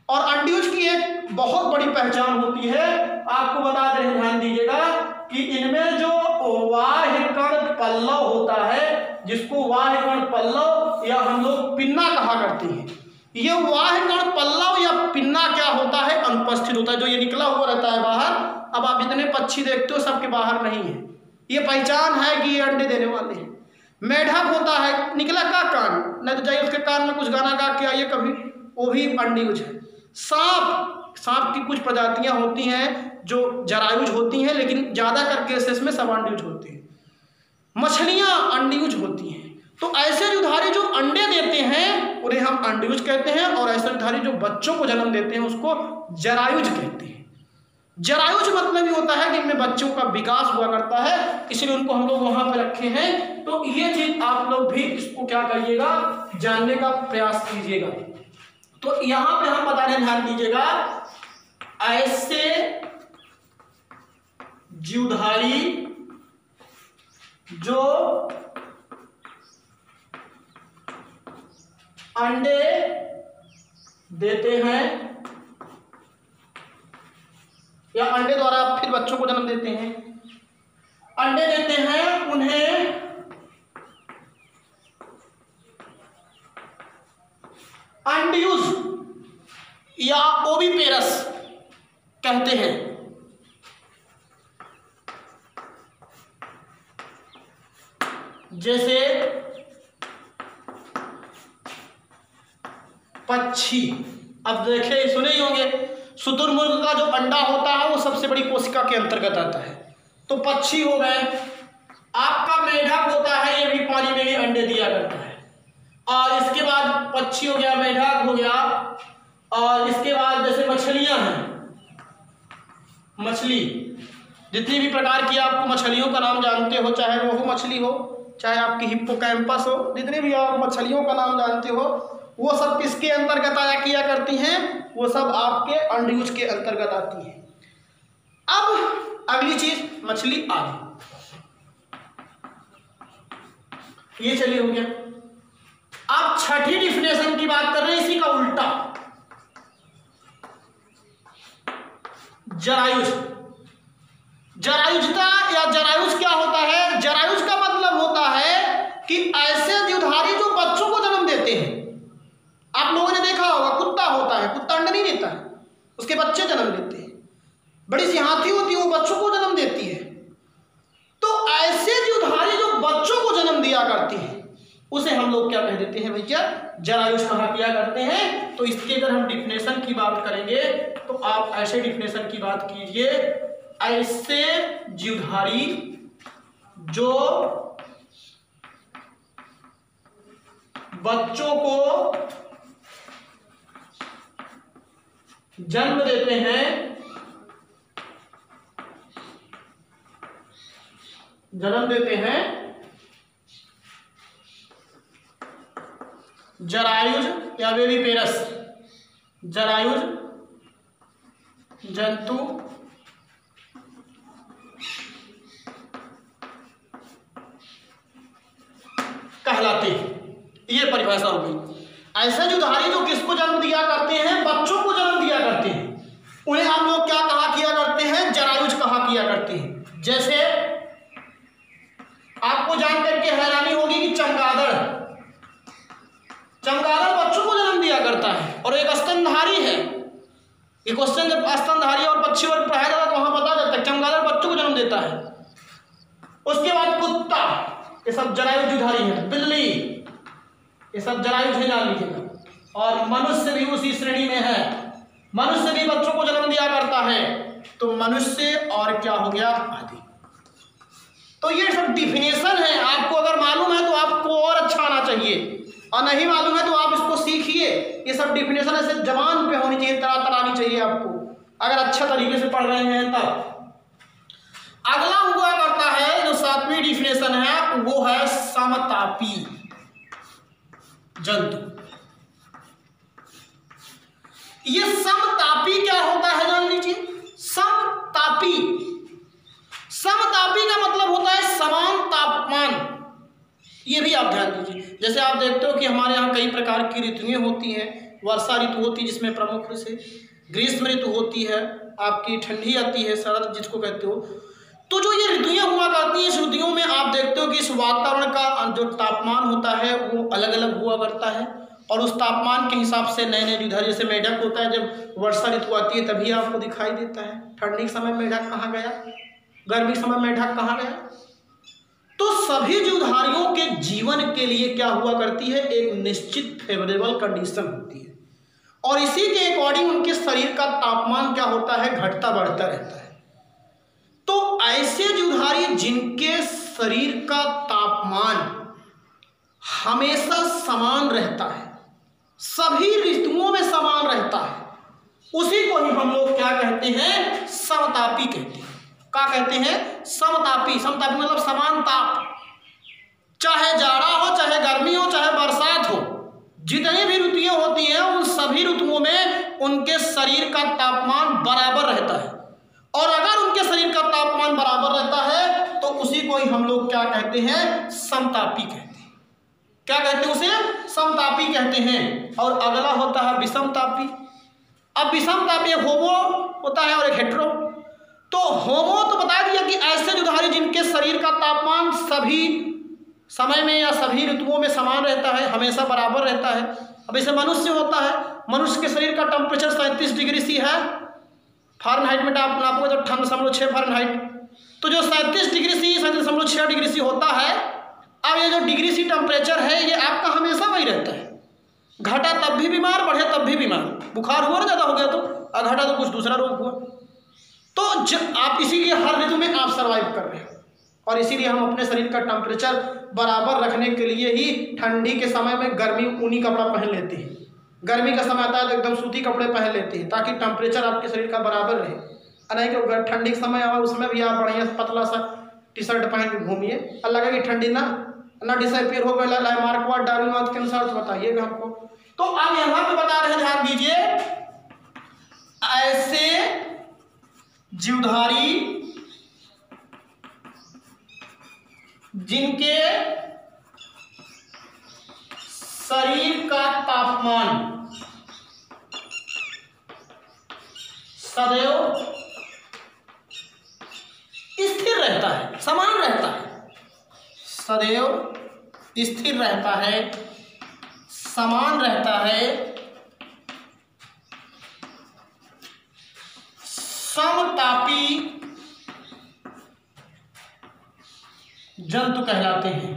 और अंड्यूज की एक बहुत बड़ी पहचान होती है, आपको बता दें, ध्यान दीजिएगा कि इनमें जो बाह्य कण पल्लव होता है, जिसको बाह्य कण पल्लव या हम लोग पिन्ना कहा करते हैं, ये बाह्य कण पल्लव या पिन्ना क्या होता है, अनुपस्थित होता है। जो ये निकला हुआ रहता है बाहर, अब आप जितने पक्षी देखते हो सबके बाहर नहीं है, ये पहचान है कि ये अंडे देने वाले हैं। मेढक होता है, निकला का कान, नहीं तो जाइए उसके कान में कुछ गाना गा के आइए कभी, वो भी अंड्यूज है। सांप की कुछ प्रजातियां होती हैं जो जरायुज होती हैं, लेकिन ज्यादा कर केसेस में सब अंड्यूज होते हैं। मछलियां अंड्यूज होती हैं। तो ऐसे दुधारी जो अंडे देते हैं उन्हें हम अंड्यूज कहते हैं, और ऐसे दुधारी जो बच्चों को जन्म देते हैं उसको जरायुज कहते हैं। जरायुज मतलब ये होता है कि इनमें बच्चों का विकास हुआ करता है, इसलिए उनको हम लोग वहां पर रखे हैं। तो ये चीज आप लोग भी इसको क्या करिएगा, जानने का प्रयास कीजिएगा। तो यहां पे हम बता रहे हैं, ध्यान दीजिएगा, ऐसे जीवधारी जो अंडे देते हैं या अंडे द्वारा फिर बच्चों को जन्म देते हैं, अंडे देते हैं, उन्हें अंड्यूज या ओविपेरस कहते हैं। जैसे पक्षी, अब देखे सुने ही होंगे, शुतुरमुर्ग का जो अंडा होता है वो सबसे बड़ी कोशिका के अंतर्गत आता है। तो पक्षी हो गए। आपका मेढक होता है, ये भी पानी में ही अंडे दिया करता है। और इसके बाद पक्षी हो गया, मेढक हो गया, और इसके बाद जैसे मछलियां हैं, मछली जितनी भी प्रकार की आपको मछलियों का नाम जानते हो, चाहे रोहू मछली हो, चाहे आपकी हिप्पोकैम्पस हो, जितने भी आप मछलियों का नाम जानते हो, वो सब किसके अंतर्गत आया किया करती हैं, वो सब आपके अंड्यूज के अंतर्गत आती हैं। अब अगली चीज मछली आदि, ये चलिए हो गया। अब छठी डिफिनेशन की बात कर रहे हैं, इसी का उल्टा, जरायुज। जरायुजता या जरायुज क्या होता है, जरायुज का मतलब होता है कि ऐसे जीवधारी जो बच्चों को जन्म देते हैं। आप लोगों ने देखा होगा, कुत्ता होता है, कुत्ता अंडा नहीं देता है, उसके बच्चे जन्म देते हैं। बड़ी सी हाथी होती है, वो बच्चों को जन्म देती है। तो ऐसे जीवधारी जो बच्चों को जन्म दिया करती है उसे हम लोग क्या कह देते हैं भैया, जरायुज कहा किया करते हैं। तो इसके अगर हम डिफिनेशन की बात करेंगे तो आप ऐसे डिफिनेशन की बात कीजिए, ऐसे जीवधारी जो बच्चों को जन्म देते हैं, जरायुज या ओविपेरस, जरायुज जंतु कहलाते हैं। ये परिभाषा हो गई। ऐसे जुधारी जो किसको जन्म दिया करते हैं, बच्चों को जन्म दिया करते हैं, उन्हें हम लोग क्या कहा किया करते हैं, जरायुज कहा किया करते हैं। जैसे आपको जान करके हैरानी होगी कि चमगादड़ बच्चों को जन्म दिया करता है और एक स्तनधारी है। ये क्वेश्चन जब स्तनधारी और पक्षी वर्ग पढ़ाया जाता है तो वहां बता जाता है चमगादड़ बच्चों को जन्म देता है। उसके बाद कुत्ता, ये सब जरायुज जुधारी है। बिल्ली, ये सब जरायुज है, जान लीजिएगा। और मनुष्य भी उसी श्रेणी में है, मनुष्य भी बच्चों को जन्म दिया करता है। तो मनुष्य और क्या हो गया, आदि। तो ये सब डिफिनेशन है। आपको अगर मालूम है तो आपको और अच्छा आना चाहिए, और नहीं मालूम है तो आप इसको सीखिए। ये सब डिफिनेशन ऐसे जबान पे होनी चाहिए, तरह तरह आनी चाहिए आपको, अगर अच्छा तरीके से पढ़ रहे हैं तब। अगला हुआ करता है जो सातवीं डिफिनेशन है, वो है समतापी जंतु। ये समतापी क्या होता है जान लीजिए। समतापी का मतलब होता भी आप ध्यान दीजिए। जैसे आप देखते हो कि हमारे यहाँ कई प्रकार की ऋतुएं होती हैं। वर्षा ऋतु होती है जिसमें प्रमुख से, ग्रीष्म ऋतु होती है, आपकी ठंडी आती है, शरद जिसको कहते हो। तो जो ये ऋतुएं हुआ करती हैं, इस ऋतुओं में आप देखते हो कि इस वातावरण का जो तापमान होता है वो अलग अलग हुआ करता है, और उस तापमान के हिसाब से नए नए इधर जैसे मेढक होता है, जब वर्षा ऋतु आती है तभी आपको दिखाई देता है। ठंडी के समय मेढक कहाँ गया, गर्मी के समय मेढक कहाँ गया। तो सभी जीवधारियों के जीवन के लिए क्या हुआ करती है, एक निश्चित फेवरेबल कंडीशन होती है, और इसी के अकॉर्डिंग उनके शरीर का तापमान क्या होता है, घटता बढ़ता रहता है। तो ऐसे जीवधारी जिनके शरीर का तापमान हमेशा समान रहता है, सभी ऋतुओं में समान रहता है, उसी को ही हम लोग क्या कहते हैं, समतापी कहते हैं। क्या कहते हैं, समतापी। समतापी मतलब समान ताप, चाहे जाड़ा हो, चाहे गर्मी हो, चाहे बरसात हो, जितनी भी ऋतुएं होती हैं उन सभी ऋतुओं में उनके शरीर का तापमान बराबर रहता है। और अगर उनके शरीर का तापमान बराबर रहता है तो उसी को ही हम लोग क्या कहते हैं, समतापी कहते हैं। क्या कहते हैं उसे, समतापी कहते हैं। और अगला होता है विषमतापी। अब विषमतापी होमो होता है और एक हेटेरो। तो होमो तो बता दिया कि ऐसे जीवधारी जिनके शरीर का तापमान सभी समय में या सभी ऋतुओं में समान रहता है, हमेशा बराबर रहता है। अब जैसे मनुष्य होता है, मनुष्य के शरीर का टेम्परेचर 37 डिग्री सी है, फ़ारेनहाइट में आप नापोगे तो 8.6 फ़ारेनहाइट। तो जो 37 डिग्री सी 37.6 डिग्री सी होता है, अब ये जो डिग्री सी टेम्परेचर है ये आपका हमेशा वही रहता है। घटा तब भी बीमार, बढ़े तब भी बीमार। बुखार हुआ ना ज़्यादा हो गया तो, और घटा तो कुछ दूसरा रोग हुआ। तो आप इसीलिए हर ऋतु में आप सर्वाइव कर रहे हो, और इसीलिए हम अपने शरीर का टेम्परेचर बराबर रखने के लिए ही ठंडी के समय में गर्मी ऊनी कपड़ा पहन लेते हैं, गर्मी का समय आता है तो एकदम सूती कपड़े पहन लेते हैं, ताकि टेम्परेचर आपके शरीर का बराबर रहे। नहीं कि ठंडी के समय आवा उसमें भी आप बढ़िया पतला सा टी शर्ट पहन के घूमिए और लगे कि ठंडी ना डिसअपियर हो गया, मार्कवाड डार्विन के अनुसार, तो बताइएगा हमको। तो अब यहाँ पे बता रहे हैं, ध्यान दीजिए, ऐसे जीवधारी जिनके शरीर का तापमान सदैव स्थिर रहता है, समान रहता है, सदैव स्थिर रहता है, समान रहता है, समतापी जंतु कहलाते हैं।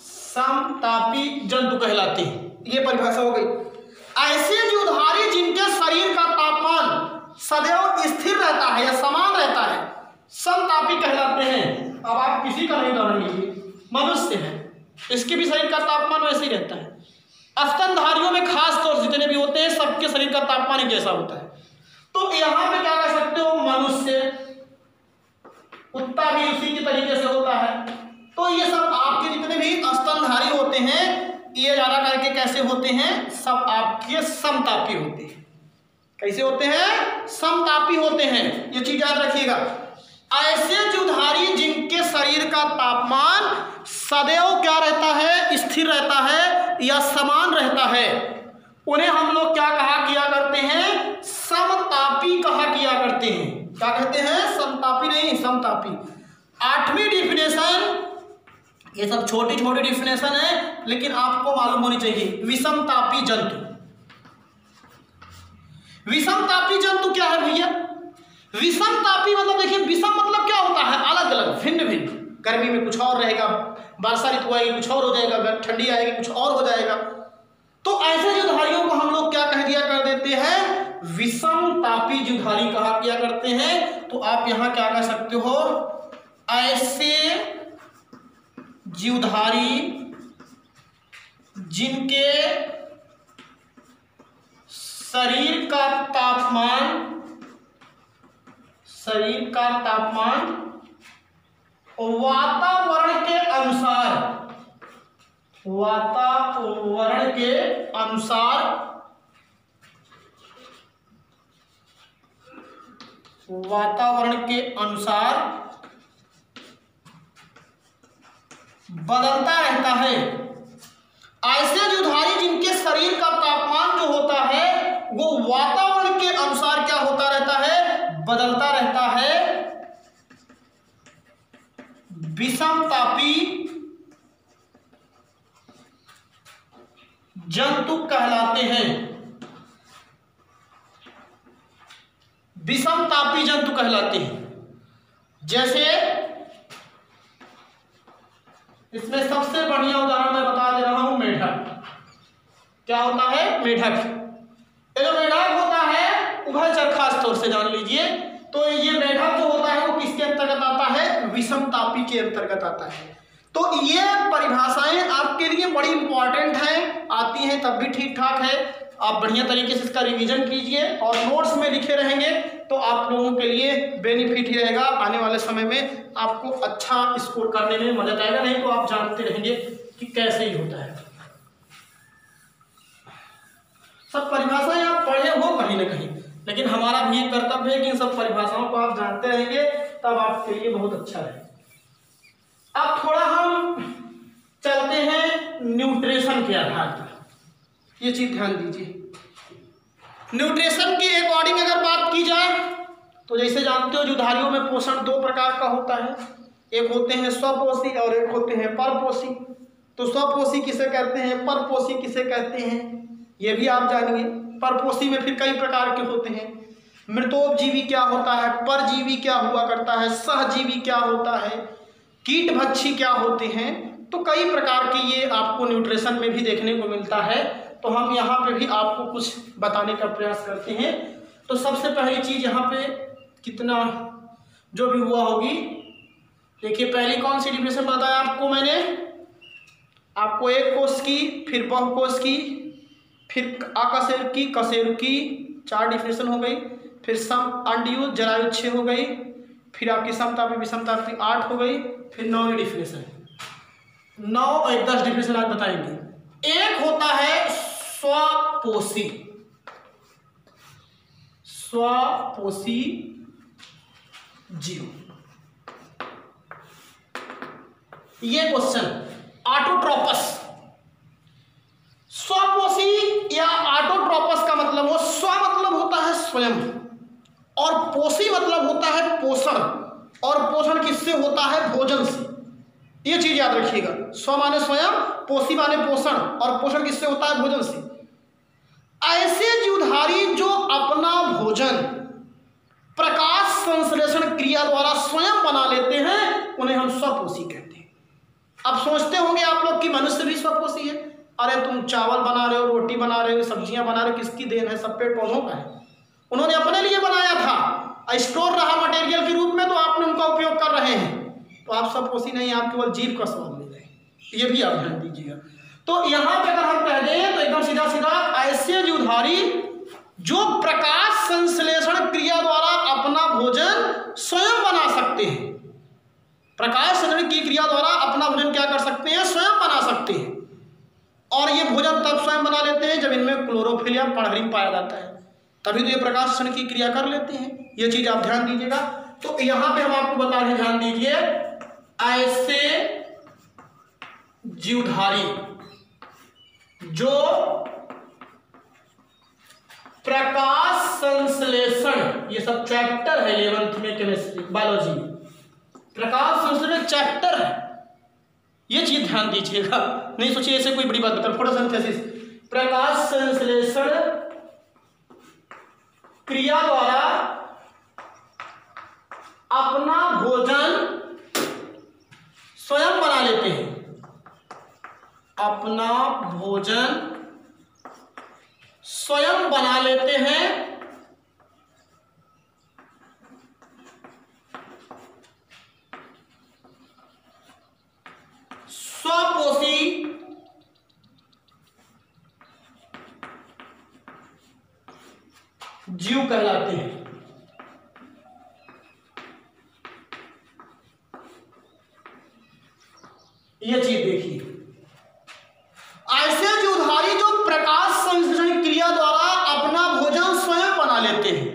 समतापी जंतु कहलाते हैं, ये परिभाषा हो गई। ऐसे जीवधारी जिनके शरीर का तापमान सदैव स्थिर रहता है या समान रहता है, समतापी कहलाते हैं। अब आप किसी का नहीं उदाहरण लीजिए, मनुष्य है, इसके भी शरीर का तापमान वैसे ही रहता है। स्तनधारियों में खास तौर से जितने भी होते हैं सबके शरीर का तापमान एक जैसा होता है। तो यहाँ पे क्या कह सकते हो, मनुष्य, कुत्ता भी उसी के तरीके से होता है। तो ये सब आपके जितने भी स्तनधारी होते हैं ये ज्यादा करके कैसे होते हैं, सब आपके समतापी होते हैं। कैसे होते हैं, समतापी होते हैं, ये चीज याद रखिएगा। ऐसे जीवधारी जिनके शरीर का तापमान सदैव क्या रहता है, स्थिर रहता है या समान रहता है, उन्हें हम लोग क्या कहा किया करते हैं, समतापी कहा किया करते हैं। क्या कहते हैं, समतापी नहीं, समतापी। 8वीं डिफिनेशन, ये सब छोटी छोटी डिफिनेशन है लेकिन आपको मालूम होनी चाहिए। विषमतापी जंतु, विषमतापी जंतु क्या है भैया, विषमतापी मतलब देखिए, विषम मतलब क्या होता है, अलग अलग, भिन्न भिन्न। गर्मी में कुछ और रहेगा, वर्षा ऋतु आएगी कुछ और हो जाएगा, ठंडी आएगी कुछ और हो जाएगा। तो ऐसे जीवधारियों को हम लोग क्या कह दिया कर देते हैं, विषमतापी जीवधारी कहा किया करते हैं। तो आप यहां क्या कह सकते हो, ऐसे जीवधारी जिनके शरीर का तापमान वातावरण के अनुसार वातावरण के अनुसार बदलता रहता है। ऐसे जीवधारी जिनके शरीर का तापमान जो होता है वो वातावरण के अनुसार क्या होता रहता है, बदलता रहता है। विषमतापी जंतु कहलाते हैं। विषमतापी जंतु कहलाते हैं। जैसे इसमें सबसे बढ़िया उदाहरण मैं बता दे रहा हूं, मेढक। क्या होता है, मेढक। ये जो मेढक होता है उभयचर, खास तौर से जान लीजिए। तो ये मेढक जो होता है वो किसके अंतर्गत आता है, विषमतापी के अंतर्गत आता है। तो ये परिभाषाएं आपके लिए बड़ी इंपॉर्टेंट हैं, आती हैं तब भी ठीक ठाक है। आप बढ़िया तरीके से इसका रिवीजन कीजिए और नोट्स में लिखे रहेंगे तो आप लोगों के लिए बेनिफिट ही रहेगा। आने वाले समय में आपको अच्छा स्कोर करने में मदद आएगा, नहीं तो आप जानते रहेंगे कि कैसे ही होता है। सब परिभाषाएं आप पढ़े हो कहीं ना कहीं, लेकिन हमारा भी एक कर्तव्य है कि इन सब परिभाषाओं को आप जानते रहेंगे, तब आपके लिए बहुत अच्छा है। अब थोड़ा हम चलते हैं न्यूट्रिशन के आधार पर, ये चीज ध्यान दीजिए। न्यूट्रिशन के अकॉर्डिंग अगर बात की जाए तो जैसे जानते हो जीवधारियों में पोषण दो प्रकार का होता है, एक होते हैं स्वपोषी और एक होते हैं परपोषी। तो स्वपोषी किसे कहते हैं, परपोषी किसे कहते हैं, ये भी आप जानिए। परपोषी में फिर कई प्रकार के होते हैं। मृतोपजीवी क्या होता है, परजीवी क्या हुआ करता है, सहजीवी क्या होता है, कीटभक्षी क्या होते हैं। तो कई प्रकार के ये आपको न्यूट्रिशन में भी देखने को मिलता है। तो हम यहाँ पे भी आपको कुछ बताने का प्रयास करते हैं। तो सबसे पहली चीज यहाँ पे कितना जो भी हुआ होगी, देखिए पहली कौन सी डिफिनेशन बताया आपको मैंने, आपको एक कोष की, फिर बहुकोष की, फिर अकशेरुकी, कशेरुकी, 4 डिफिनेशन हो गई। फिर सम अंडयुज जरायुज 6 हो गई। फिर आपकी समतापी विषमतापी 8 हो गई। फिर 9वीं डिफिनेशन, 9 और 10 डिफिनेशन आज बताएंगे। एक होता है स्वपोषी, स्वपोषी जीव। ये क्वेश्चन ऑटोट्रोपस, स्वपोषी या ऑटोट्रोपस का मतलब हो, स्व मतलब होता है स्वयं और पोषी मतलब होता है पोषण, और पोषण किससे होता है, भोजन से। ये चीज याद रखिएगा, स्व माने स्वयं, पोषी माने पोषण, और पोषण किससे होता है, भोजन से। ऐसे जीवधारी जो अपना भोजन प्रकाश संश्लेषण क्रिया द्वारा स्वयं बना लेते हैं उन्हें हम स्वपोषी कहते हैं। अब सोचते होंगे आप लोग कि मनुष्य भी स्वपोषी है। अरे तुम चावल बना रहे हो, रोटी बना रहे हो, सब्जियां बना रहे हो, किसकी देन है, सब पेड़ पौधों का है। उन्होंने अपने लिए बनाया था, स्टोर रहा मटेरियल के रूप में, तो आपने उनका उपयोग कर रहे हैं। तो आप स्वपोषी नहीं, आप केवल जीव का स्वाद ले रहे हैं। ये भी आप ध्यान दीजिएगा। तो यहाँ पे अगर हम कह दें तो एकदम सीधा सीधा ऐसे जीवधारी जो प्रकाश संश्लेषण क्रिया द्वारा अपना भोजन स्वयं बना सकते हैं, प्रकाश संश्लेषण की क्रिया द्वारा अपना भोजन क्या कर सकते हैं, स्वयं बना सकते हैं। और ये भोजन तब स्वयं बना लेते हैं जब इनमें क्लोरोफिल या पर्णहरिम पाया जाता है, तभी तो ये प्रकाश संश्लेषण की क्रिया कर लेते हैं। ये चीज आप ध्यान दीजिएगा। तो यहाँ पे हम आपको बता रहे हैं, ध्यान दीजिए, ऐसे जीवधारी जो प्रकाश संश्लेषण, ये सब चैप्टर है 11th में केमिस्ट्री बायोलॉजी में, प्रकाश संश्लेषण चैप्टर है, ये चीज ध्यान दीजिएगा। नहीं सोचिए ऐसे कोई बड़ी बात बता, फोटोसिंथेसिस, प्रकाश संश्लेषण क्रिया द्वारा अपना भोजन स्वयं बना लेते हैं, अपना भोजन स्वयं बना लेते हैं। स्वपोषी जीव कहलाते हैं। यह चीज देखिए, ऐसे जीवधारी जो प्रकाश संश्लेषण क्रिया द्वारा अपना भोजन स्वयं बना लेते हैं,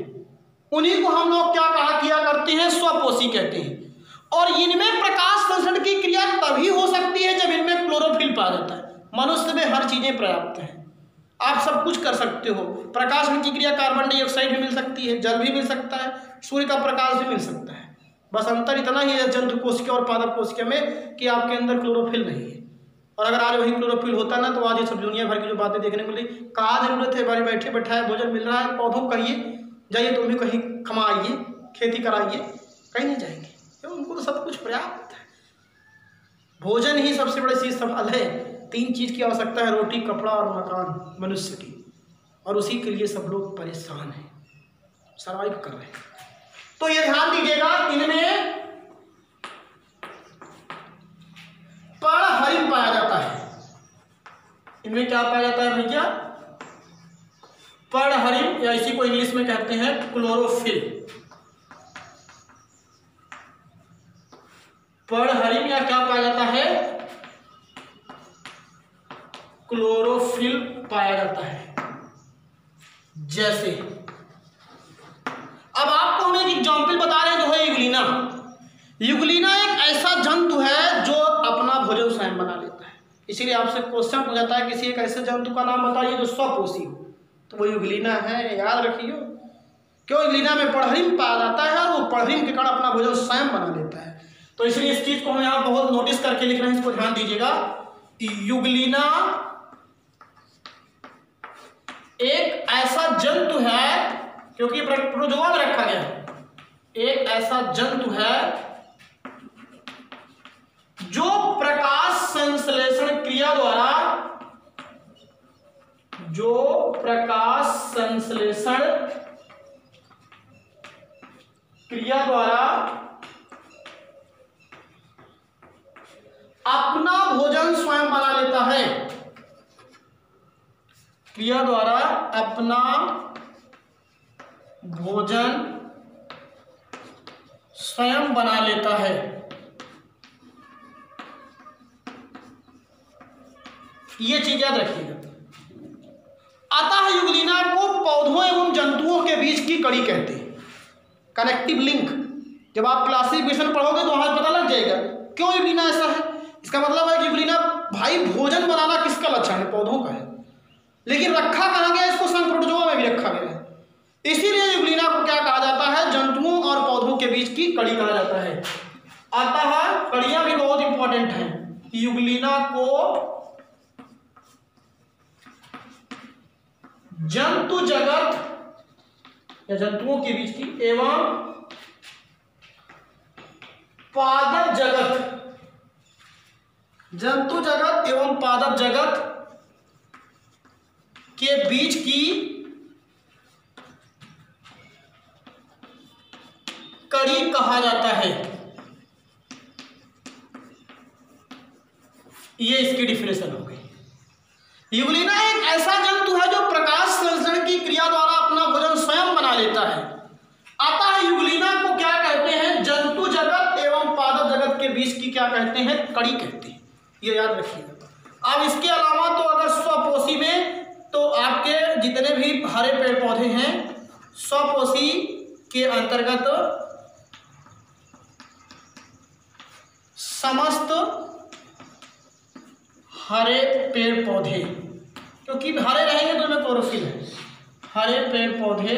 उन्हीं को हम लोग क्या कहा स्वपोषी कहते हैं। और इनमें प्रकाश संश्लेषण की क्रिया तभी हो सकती है जब इनमें क्लोरोफिल पाया जाता है। मनुष्य में हर चीजें पर्याप्त हैं, आप सब कुछ कर सकते हो। प्रकाश की क्रिया कार्बन डाइऑक्साइड भी मिल सकती है, जल भी मिल सकता है, सूर्य का प्रकाश भी मिल सकता है। बस अंतर इतना ही है जंतु कोशिका और पादप कोशिका में कि आपके अंदर क्लोरोफिल नहीं है। और अगर आज वही क्लोरोफिल होता ना तो आज ये सब दुनिया भर की जो बातें देखने को मिली, कहाँ जरूरत है, बारी बैठे बैठाए भोजन मिल रहा है, पौधों को कहिए जाइए तुम भी कहीं कमाइए, खेती कराइए, कहीं नहीं जाएंगे क्यों, उनको तो सब कुछ पर्याप्त है। भोजन ही सबसे बड़ी चीज सवाल है। 3 चीज की आवश्यकता है, रोटी, कपड़ा और मकान मनुष्य की, और उसी के लिए सब लोग परेशान हैं, सर्वाइव कर रहे हैं। तो ये ध्यान दीजिएगा, इनमें पर्णहरिम पाया जाता है। इनमें क्या पाया जाता है भैया? पर्णहरिम, या इसी को इंग्लिश में कहते हैं क्लोरोफिल। पर्णहरिम या क्या पाया जाता है? क्लोरोफिल पाया जाता है। जैसे अब आपको हम एक एग्जाम्पल बता रहे हैं जो है युगलिना। युगलिना एक ऐसा जंतु है जो अपना भोजन स्वयं बना लेता है। इसीलिए आपसे क्वेश्चन पूछा जाता है किसी एक ऐसे जंतु का नाम बताइए जो स्वपोषी हो, तो वो युगलिना है, याद रखिए। क्यों? युगलिना में पर्णहरिम पाया जाता है और वो पर्णहरिम के कारण अपना भोजन स्वयं बना लेता है। तो इसलिए इस चीज को हम यहाँ बहुत नोटिस करके लिख रहे हैं, इसको ध्यान दीजिएगा। युगलिना एक ऐसा जंतु है, क्योंकि प्रोटोजोआ में रखा गया है, एक ऐसा जंतु है जो प्रकाश संश्लेषण क्रिया द्वारा, जो प्रकाश संश्लेषण क्रिया द्वारा अपना भोजन स्वयं बना लेता है। क्रिया द्वारा अपना भोजन स्वयं बना लेता है। ये चीज याद रखिएगा। अतः युगलिना को पौधों एवं जंतुओं के बीच की कड़ी कहते हैं, कनेक्टिव लिंक। जब आप क्लासिफिकेशन पढ़ोगे तो वहां पता लग जाएगा क्यों युगलिना ऐसा है। इसका मतलब है कि युगलिना भाई भोजन बनाना किसका लक्षण है? पौधों का है। लेकिन रखा कहाँ गया? इसको संघ प्रोटोजोआ में भी रखा गया है। इसीलिए युगलिना को क्या कहा जाता है? जंतुओं और पौधों के बीच की कड़ी कहा जाता है। अतः कड़ियां भी बहुत इंपॉर्टेंट हैं। युगलिना को जंतु जगत या जंतुओं के बीच की एवं पादप जगत, जंतु जगत एवं पादप जगत के बीच की कड़ी कहा जाता है। ये इसकी डिफिनेशन हो गई। युगलिना एक ऐसा जंतु है जो प्रकाश संश्लेषण की क्रिया द्वारा अपना भोजन स्वयं बना लेता है। अतः युगलिना को क्या कहते हैं? जंतु जगत एवं पादप जगत के बीच की क्या कहते हैं? कड़ी कहते हैं। ये याद रखिएगा। अब इसके अलावा तो अगर स्वपोषी में तो आपके जितने भी हरे पेड़ पौधे हैं स्वपोषी के अंतर्गत समस्त हरे पेड़ पौधे, क्योंकि हरे रहेंगे तो उनमें क्लोरोफिल है, हरे पेड़ पौधे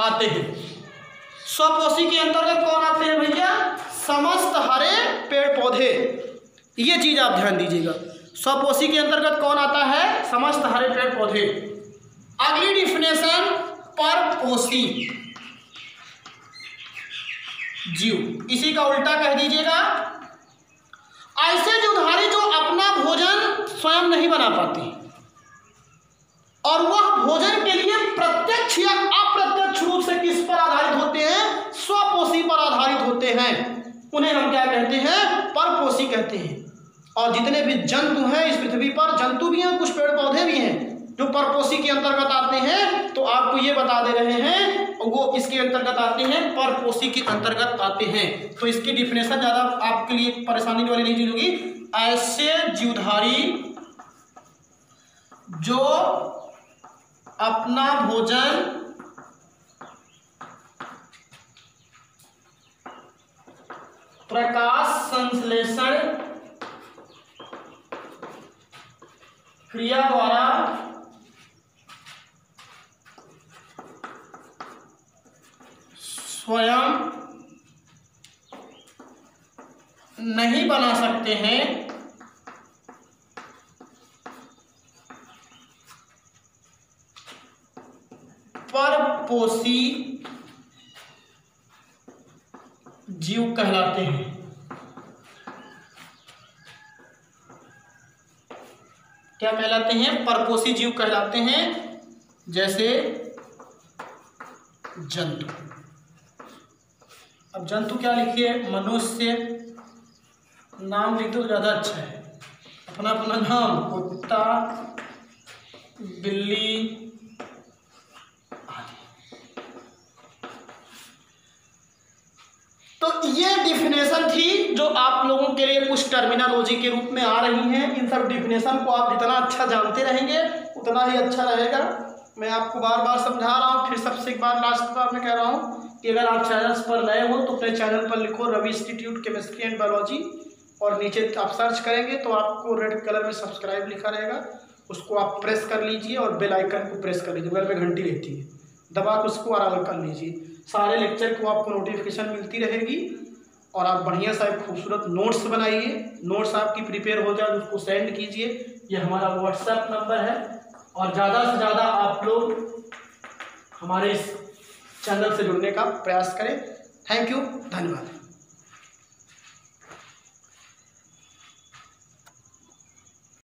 आते हैं। स्वपोषी के अंतर्गत कौन आते हैं भैया? समस्त हरे पेड़ पौधे। ये चीज आप ध्यान दीजिएगा। स्वपोषी के अंतर्गत कौन आता है? समस्त हरे पेड़ पौधे। अगली डिफिनेशन परपोषी जीव, इसी का उल्टा कह दीजिएगा। ऐसे जीवधारी जो अपना भोजन स्वयं नहीं बना पाते और वह भोजन के लिए प्रत्यक्ष या अप्रत्यक्ष रूप से किस पर आधारित होते हैं? स्वपोषी पर आधारित होते हैं। उन्हें हम क्या कहते हैं? परपोषी कहते हैं। और जितने भी जंतु हैं इस पृथ्वी पर, जंतु भी हैं, कुछ पेड़ पौधे भी हैं जो परपोषी के अंतर्गत आते हैं, तो आपको ये बता दे रहे हैं वो इसके अंतर्गत आते हैं, परपोषी के अंतर्गत आते हैं। तो इसकी डिफिनेशन ज़्यादा आपके लिए परेशानी वाली नहीं चीज होगी। ऐसे जीवधारी जो अपना भोजन प्रकाश संश्लेषण क्रिया द्वारा स्वयं नहीं बना सकते हैं, परपोषी जीव कहलाते हैं। क्या कहलाते हैं? परपोषी जीव कहलाते हैं, जैसे जंतु। अब जंतु क्या लिखिए? मनुष्य, नाम लिख दो ज़्यादा अच्छा है, अपना अपना नाम, कुत्ता, बिल्ली आदि। तो ये डिफिनेशन थी जो आप लोगों के लिए कुछ टर्मिनोलॉजी के रूप में आ रही हैं। इन सब डिफिनेशन को आप जितना अच्छा जानते रहेंगे उतना ही अच्छा रहेगा। मैं आपको बार बार समझा रहा हूँ, फिर सबसे एक बार लास्ट बार मैं कह रहा हूँ कि अगर आप चैनल्स पर नए हो तो अपने चैनल पर लिखो Ravi institute chemistry and biology, और नीचे आप सर्च करेंगे तो आपको रेड कलर में सब्सक्राइब लिखा रहेगा, उसको आप प्रेस कर लीजिए और बेल आइकन को प्रेस कर लीजिए, बगल में घंटी रहती है, दबा के उसको आराम कर लीजिए। सारे लेक्चर को आपको नोटिफिकेशन मिलती रहेगी और आप बढ़िया सा एक खूबसूरत नोट्स बनाइए। नोट्स आपकी प्रिपेयर हो जाए उसको सेंड कीजिए, ये हमारा व्हाट्सएप नंबर है। और ज़्यादा से ज़्यादा आप लोग हमारे इस चैनल से जुड़ने का प्रयास करें। थैंक यू, धन्यवाद।